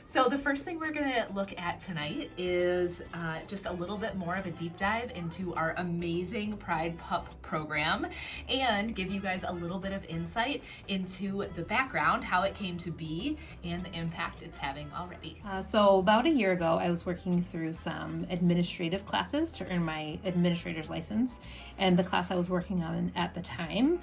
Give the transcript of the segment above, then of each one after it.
So the first thing we're gonna look at tonight is just a little bit more of a deep dive into our amazing Pride Pup program and give you guys a little bit of insight into the background, how it came to be, and the impact it's having already. So about a year ago, I was working through some administrative classes to earn my administrator's license. And the class I was working on at the time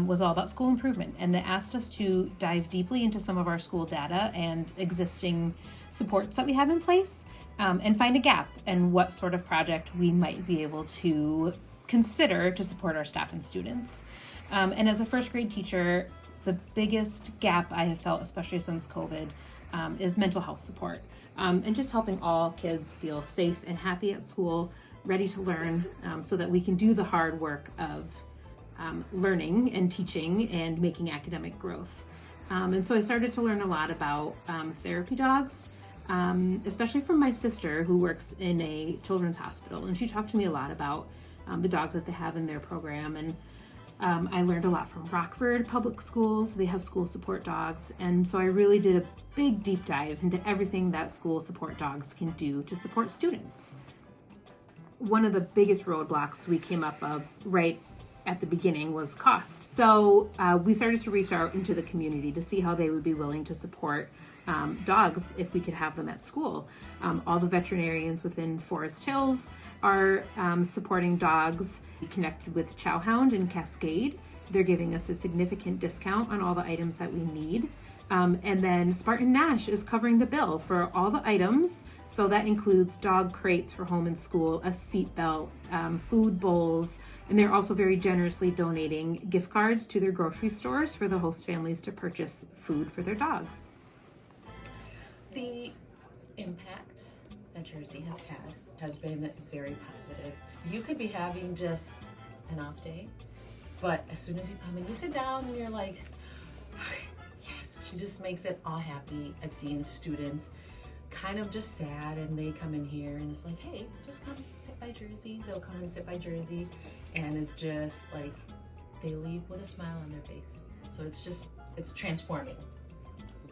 was all about school improvement. And they asked us to dive deeply into some of our school data and existing supports that we have in place and find a gap and what sort of project we might be able to consider to support our staff and students. And as a first grade teacher, the biggest gap I have felt, especially since COVID, is mental health support. And just helping all kids feel safe and happy at school, ready to learn, so that we can do the hard work of learning and teaching and making academic growth. And so I started to learn a lot about therapy dogs, especially from my sister who works in a children's hospital. And she talked to me a lot about the dogs that they have in their program. And I learned a lot from Rockford Public Schools. They have school support dogs. And so I really did a big deep dive into everything that school support dogs can do to support students. One of the biggest roadblocks we came up right at the beginning was cost. So we started to reach out into the community to see how they would be willing to support dogs if we could have them at school. All the veterinarians within Forest Hills are supporting dogs. We connected with Chowhound and Cascade. They're giving us a significant discount on all the items that we need. And then Spartan Nash is covering the bill for all the items. So that includes dog crates for home and school, a seat belt, food bowls, and they're also very generously donating gift cards to their grocery stores for the host families to purchase food for their dogs. The impact that Jersey has had has been very positive. You could be having just an off day, but as soon as you come in, you sit down and you're like, yes, she just makes it all happy. I've seen students kind of just sad and they come in here and it's like, hey, just come sit by Jersey. They'll come and sit by Jersey and it's just like they leave with a smile on their face. So it's transforming.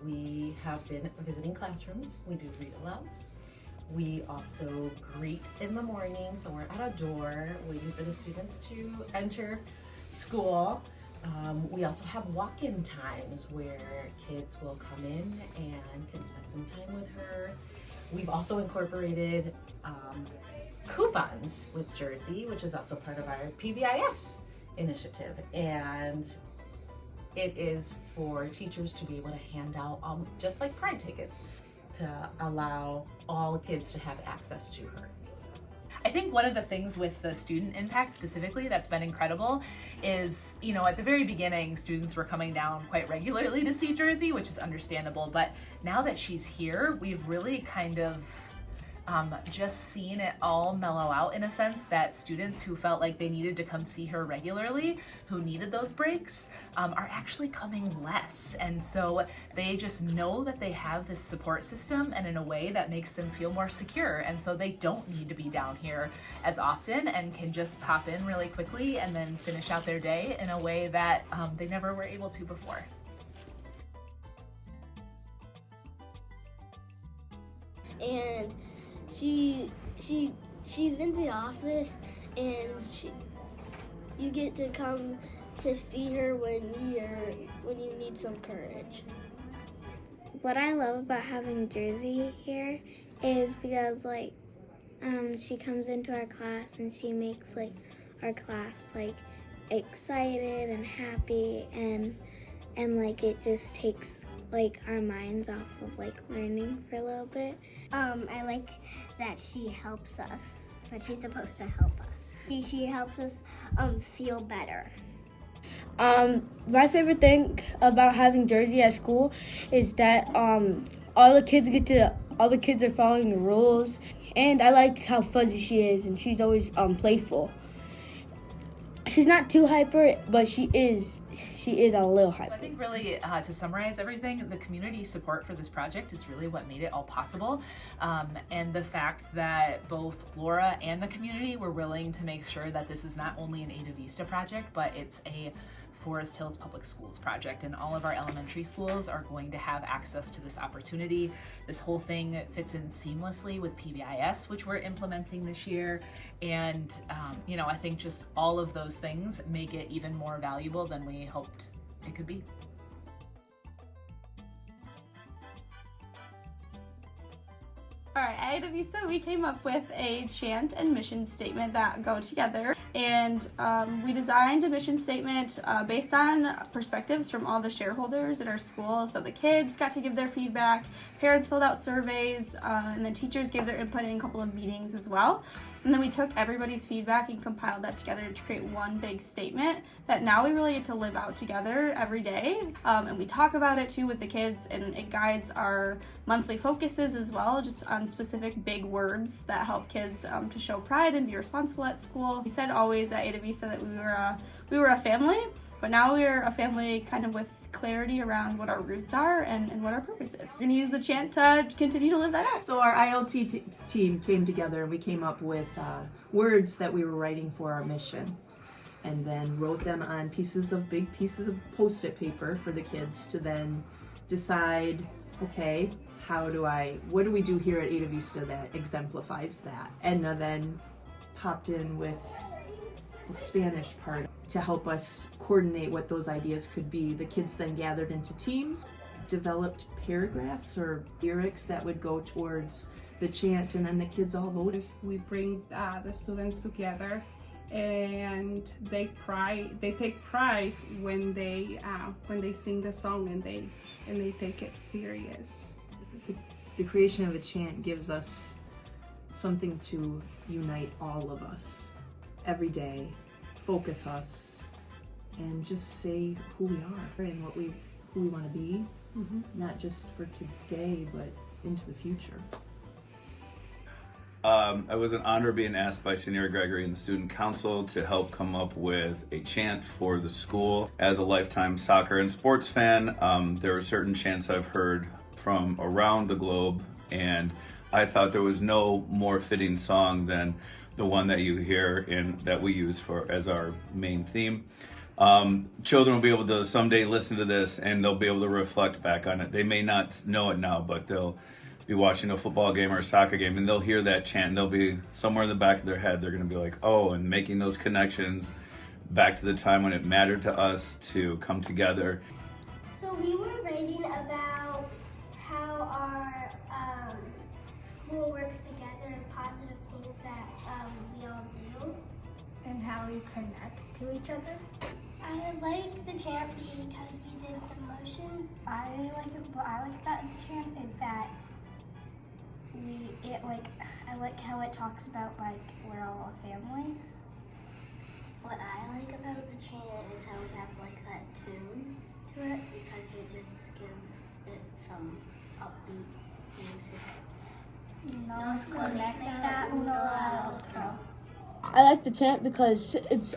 We have been visiting classrooms. We do read alouds. We also greet in the morning. So we're at a door waiting for the students to enter school. We also have walk-in times where kids will come in and can spend some time with her. We've also incorporated coupons with Jersey, which is also part of our PBIS initiative. And it is for teachers to be able to hand out, just like Pride tickets, to allow all kids to have access to her. I think one of the things with the student impact specifically that's been incredible is, at the very beginning, students were coming down quite regularly to see Jersey, which is understandable. But now that she's here, we've really kind of just seen it all mellow out in a sense that students who felt like they needed to come see her regularly, who needed those breaks, are actually coming less. And so they just know that they have this support system and in a way that makes them feel more secure. And so they don't need to be down here as often and can just pop in really quickly and then finish out their day in a way that they never were able to before. And she's in the office, and you get to come to see her when you need some courage. What I love about having Jersey here is because she comes into our class and she makes our class excited and happy, and it just takes our minds off of learning for a little bit. I like that she helps us, but she's supposed to help us. She helps us feel better. My favorite thing about having Jersey at school is that all the kids are following the rules, and I like how fuzzy she is, and she's always playful. She's not too hyper, but she is she is a little high So I think really to summarize everything, the community support for this project is really what made it all possible. And the fact that both Laura and the community were willing to make sure that this is not only an Ada Vista project, but it's a Forest Hills Public Schools project, and all of our elementary schools are going to have access to this opportunity. This whole thing fits in seamlessly with PBIS, which we're implementing this year. And I think just all of those things make it even more valuable than we hoped it could be. All right, at Ada Vista, we came up with a chant and mission statement that go together. And we designed a mission statement based on perspectives from all the shareholders in our school. So the kids got to give their feedback, parents filled out surveys, and then teachers gave their input in a couple of meetings as well. And then we took everybody's feedback and compiled that together to create one big statement that now we really get to live out together every day. And we talk about it too with the kids, and it guides our monthly focuses as well, just on specific big words that help kids to show pride and be responsible at school. We said always at Ada Vista that we were a family, but now we're a family kind of with clarity around what our roots are and what our purpose is. We're gonna use the chant to continue to live that out. So our ILT team came together and we came up with words that we were writing for our mission, and then wrote them on big pieces of Post-it paper for the kids to then decide, okay, what do we do here at Ada Vista that exemplifies that? Edna then popped in with the Spanish part to help us coordinate what those ideas could be. The kids then gathered into teams, developed paragraphs or lyrics that would go towards the chant, and then the kids all voted. We bring the students together, and they take pride when they sing the song, and they take it serious. The creation of the chant gives us something to unite all of us every day, focus us, and just say who we are and who we want to be, not just for today, but into the future. I was an honor being asked by Senior Gregory and the Student Council to help come up with a chant for the school. As a lifetime soccer and sports fan, there are certain chants I've heard from around the globe, and I thought there was no more fitting song than the one that you hear and that we use as our main theme. Children will be able to someday listen to this and they'll be able to reflect back on it. They may not know it now, but they'll be watching a football game or a soccer game and they'll hear that chant and they'll be somewhere in the back of their head. They're going to be like, oh, and making those connections back to the time when it mattered to us to come together. So we were writing about how our school works together and positive things that we all do. And how we connect to each other. I like the chant because we did the motions. I like it. What I like about the chant is that I like how it talks about we're all a family. What I like about the chant is how we have that tune to it because it just gives it some upbeat music. I like the chant because it's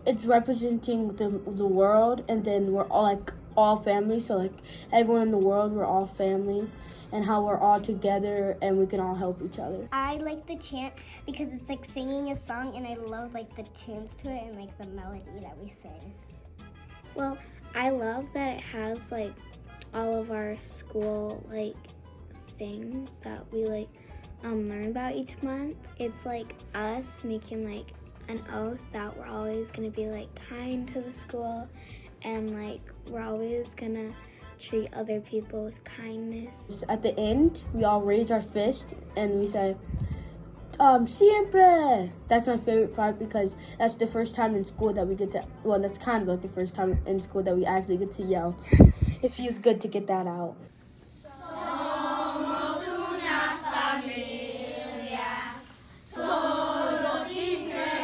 it's representing the world, and then we're all family. So everyone in the world, we're all family, and how we're all together and we can all help each other. I like the chant because it's singing a song, and I love the tunes to it and the melody that we sing. Well, I love that it has all of our school things that we learn about each month. It's us making an oath that we're always gonna be kind to the school, and we're always gonna treat other people with kindness. At the end, we all raise our fist and we say, siempre. That's my favorite part because that's the first time in school that we get to, that's kind of the first time in school that we actually get to yell. It feels good to get that out. Somos una familia, todos increíbles.